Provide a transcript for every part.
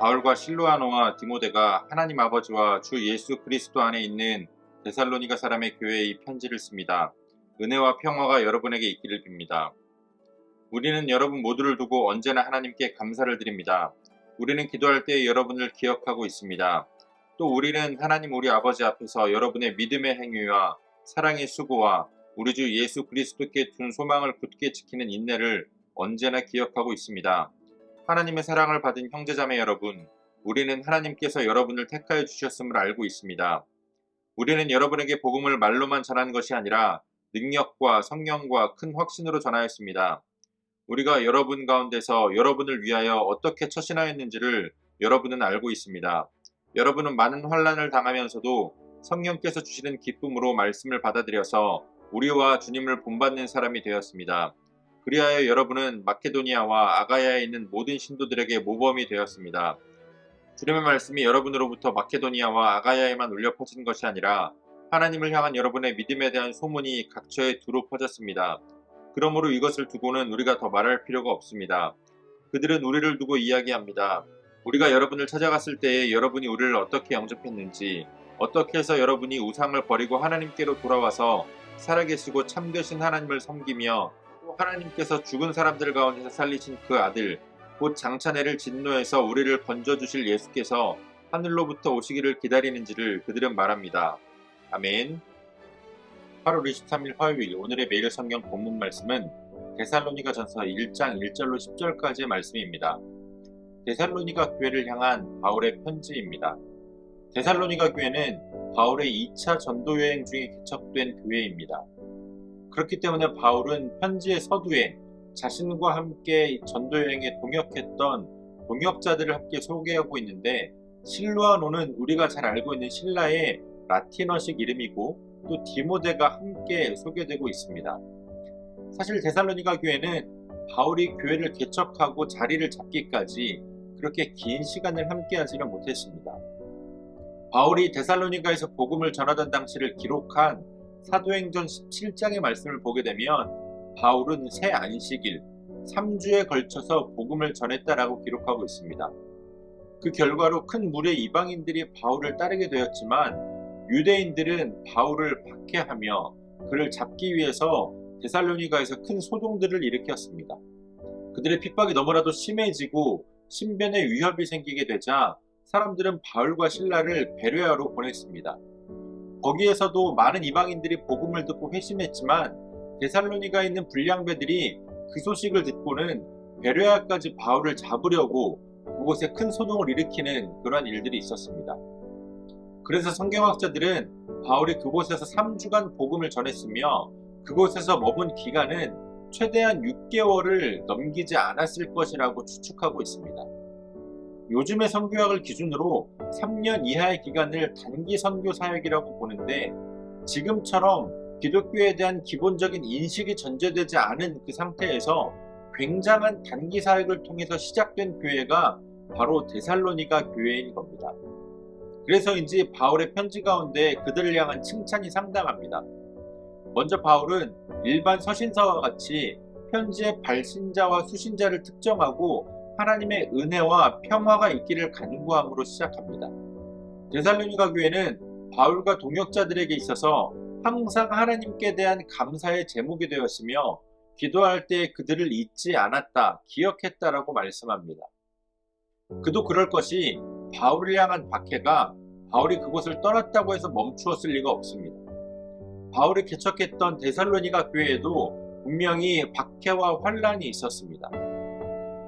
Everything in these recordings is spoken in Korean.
바울과 실로아노와 디모데가 하나님 아버지와 주 예수 그리스도 안에 있는 데살로니가 사람의 교회에 이 편지를 씁니다. 은혜와 평화가 여러분에게 있기를 빕니다. 우리는 여러분 모두를 두고 언제나 하나님께 감사를 드립니다. 우리는 기도할 때 여러분을 기억하고 있습니다. 또 우리는 하나님 우리 아버지 앞에서 여러분의 믿음의 행위와 사랑의 수고와 우리 주 예수 그리스도께 둔 소망을 굳게 지키는 인내를 언제나 기억하고 있습니다. 하나님의 사랑을 받은 형제자매 여러분, 우리는 하나님께서 여러분을 택하여 주셨음을 알고 있습니다. 우리는 여러분에게 복음을 말로만 전한 것이 아니라 능력과 성령과 큰 확신으로 전하였습니다. 우리가 여러분 가운데서 여러분을 위하여 어떻게 처신하였는지를 여러분은 알고 있습니다. 여러분은 많은 환난을 당하면서도 성령께서 주시는 기쁨으로 말씀을 받아들여서 우리와 주님을 본받는 사람이 되었습니다. 그리하여 여러분은 마케도니아와 아가야에 있는 모든 신도들에게 모범이 되었습니다. 주님의 말씀이 여러분으로부터 마케도니아와 아가야에만 울려 퍼진 것이 아니라 하나님을 향한 여러분의 믿음에 대한 소문이 각처에 두루 퍼졌습니다. 그러므로 이것을 두고는 우리가 더 말할 필요가 없습니다. 그들은 우리를 두고 이야기합니다. 우리가 여러분을 찾아갔을 때에 여러분이 우리를 어떻게 영접했는지, 어떻게 해서 여러분이 우상을 버리고 하나님께로 돌아와서 살아계시고 참되신 하나님을 섬기며 또 하나님께서 죽은 사람들 가운데서 살리신 그 아들, 곧 장차 내릴 진노에서 우리를 건져주실 예수께서 하늘로부터 오시기를 기다리는지를 그들은 말합니다. 아멘. 8월 23일 화요일 오늘의 매일 성경 본문 말씀은 데살로니가 전서 1장 1절로 10절까지의 말씀입니다. 데살로니가 교회를 향한 바울의 편지입니다. 데살로니가 교회는 바울의 2차 전도 여행 중에 개척된 교회입니다. 그렇기 때문에 바울은 편지의 서두에 자신과 함께 전도 여행에 동역했던 동역자들을 함께 소개하고 있는데, 실로아노는 우리가 잘 알고 있는 신라의 라틴어식 이름이고 또 디모데가 함께 소개되고 있습니다. 사실 데살로니가 교회는 바울이 교회를 개척하고 자리를 잡기까지 그렇게 긴 시간을 함께하지는 못했습니다. 바울이 데살로니가에서 복음을 전하던 당시를 기록한 사도행전 17장의 말씀을 보게 되면 바울은 새 안식일 3주에 걸쳐서 복음을 전했다라고 기록하고 있습니다. 그 결과로 큰 무리의 이방인들이 바울을 따르게 되었지만 유대인들은 바울을 박해하며 그를 잡기 위해서 데살로니가에서 큰 소동들을 일으켰습니다. 그들의 핍박이 너무나도 심해지고 신변에 위협이 생기게 되자 사람들은 바울과 실라를 베레아로 보냈습니다. 거기에서도 많은 이방인들이 복음을 듣고 회심했지만 데살로니가에 있는 불량배들이 그 소식을 듣고는 베레아까지 바울을 잡으려고 그곳에 큰 소동을 일으키는 그러한 일들이 있었습니다. 그래서 성경학자들은 바울이 그곳에서 3주간 복음을 전했으며 그곳에서 머문 기간은 최대한 6개월을 넘기지 않았을 것이라고 추측하고 있습니다. 요즘의 선교학을 기준으로 3년 이하의 기간을 단기 선교 사역이라고 보는데, 지금처럼 기독교에 대한 기본적인 인식이 전제되지 않은 그 상태에서 굉장한 단기 사역을 통해서 시작된 교회가 바로 데살로니가 교회인 겁니다. 그래서인지 바울의 편지 가운데 그들을 향한 칭찬이 상당합니다. 먼저 바울은 일반 서신서와 같이 편지의 발신자와 수신자를 특정하고 하나님의 은혜와 평화가 있기를 간구함으로 시작합니다. 데살로니가 교회는 바울과 동역자들에게 있어서 항상 하나님께 대한 감사의 제목이 되었으며 기도할 때 그들을 잊지 않았다, 기억했다라고 말씀합니다. 그도 그럴 것이 바울을 향한 박해가 바울이 그곳을 떠났다고 해서 멈추었을 리가 없습니다. 바울이 개척했던 데살로니가 교회에도 분명히 박해와 환란이 있었습니다.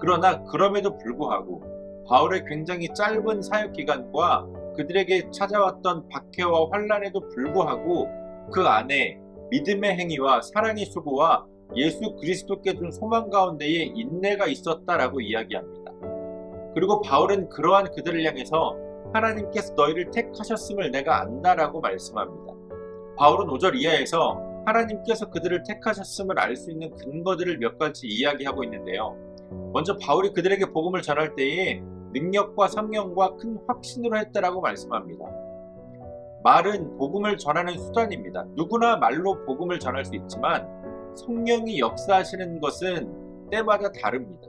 그러나 그럼에도 불구하고 바울의 굉장히 짧은 사역 기간과 그들에게 찾아왔던 박해와 환란에도 불구하고 그 안에 믿음의 행위와 사랑의 수고와 예수 그리스도께 준 소망 가운데에 인내가 있었다라고 이야기합니다. 그리고 바울은 그러한 그들을 향해서 하나님께서 너희를 택하셨음을 내가 안다라고 말씀합니다. 바울은 5절 이하에서 하나님께서 그들을 택하셨음을 알 수 있는 근거들을 몇 가지 이야기하고 있는데요. 먼저 바울이 그들에게 복음을 전할 때에 능력과 성령과 큰 확신으로 했다라고 말씀합니다. 말은 복음을 전하는 수단입니다. 누구나 말로 복음을 전할 수 있지만 성령이 역사하시는 것은 때마다 다릅니다.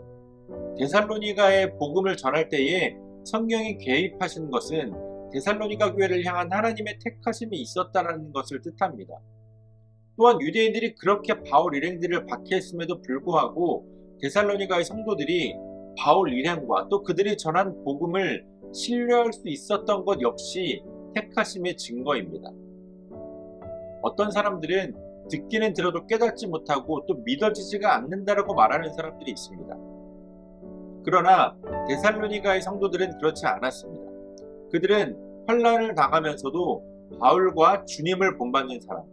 데살로니가에 복음을 전할 때에 성경이 개입하신 것은 데살로니가 교회를 향한 하나님의 택하심이 있었다는 것을 뜻합니다. 또한 유대인들이 그렇게 바울 일행들을 박해했음에도 불구하고 데살로니가의 성도들이 바울 일행과 또 그들이 전한 복음을 신뢰할 수 있었던 것 역시 택하심의 증거입니다. 어떤 사람들은 듣기는 들어도 깨닫지 못하고 또 믿어지지가 않는다라고 말하는 사람들이 있습니다. 그러나 데살로니가의 성도들은 그렇지 않았습니다. 그들은 환난을 당하면서도 바울과 주님을 본받는 사람,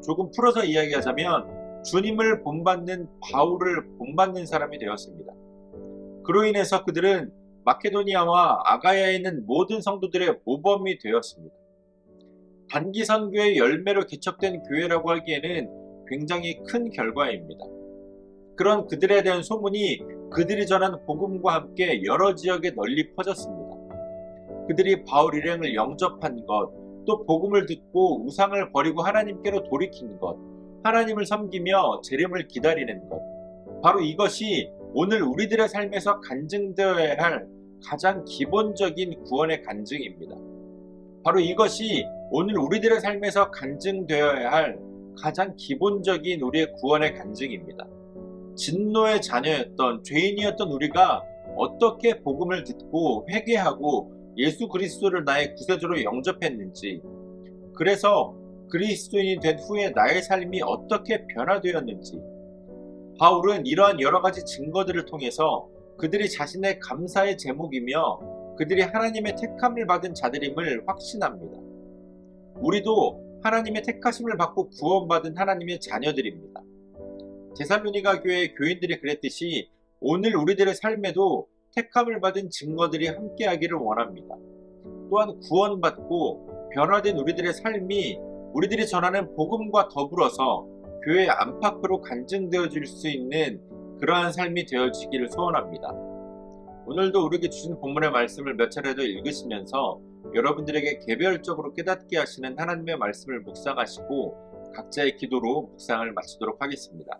조금 풀어서 이야기하자면 주님을 본받는 바울을 본받는 사람이 되었습니다. 그로 인해서 그들은 마케도니아와 아가야에 있는 모든 성도들의 모범이 되었습니다. 단기 선교의 열매로 개척된 교회라고 하기에는 굉장히 큰 결과입니다. 그런 그들에 대한 소문이 그들이 전한 복음과 함께 여러 지역에 널리 퍼졌습니다. 그들이 바울 일행을 영접한 것, 또 복음을 듣고 우상을 버리고 하나님께로 돌이킨 것, 하나님을 섬기며 재림을 기다리는 것, 바로 이것이 오늘 우리들의 삶에서 간증되어야 할 가장 기본적인 구원의 간증입니다. 바로 이것이 오늘 우리들의 삶에서 간증되어야 할 가장 기본적인 우리의 구원의 간증입니다. 진노의 자녀였던 죄인이었던 우리가 어떻게 복음을 듣고 회개하고 예수 그리스도를 나의 구세주로 영접했는지, 그래서 그리스도인이 된 후에 나의 삶이 어떻게 변화되었는지, 바울은 이러한 여러 가지 증거들을 통해서 그들이 자신의 감사의 제목이며 그들이 하나님의 택함을 받은 자들임을 확신합니다. 우리도 하나님의 택하심을 받고 구원받은 하나님의 자녀들입니다. 데살로니가 교회의 교인들이 그랬듯이 오늘 우리들의 삶에도 택함을 받은 증거들이 함께하기를 원합니다. 또한 구원받고 변화된 우리들의 삶이 우리들이 전하는 복음과 더불어서 교회 안팎으로 간증되어질 수 있는 그러한 삶이 되어지기를 소원합니다. 오늘도 우리에게 주신 본문의 말씀을 몇 차례 더 읽으시면서 여러분들에게 개별적으로 깨닫게 하시는 하나님의 말씀을 묵상하시고 각자의 기도로 묵상을 마치도록 하겠습니다.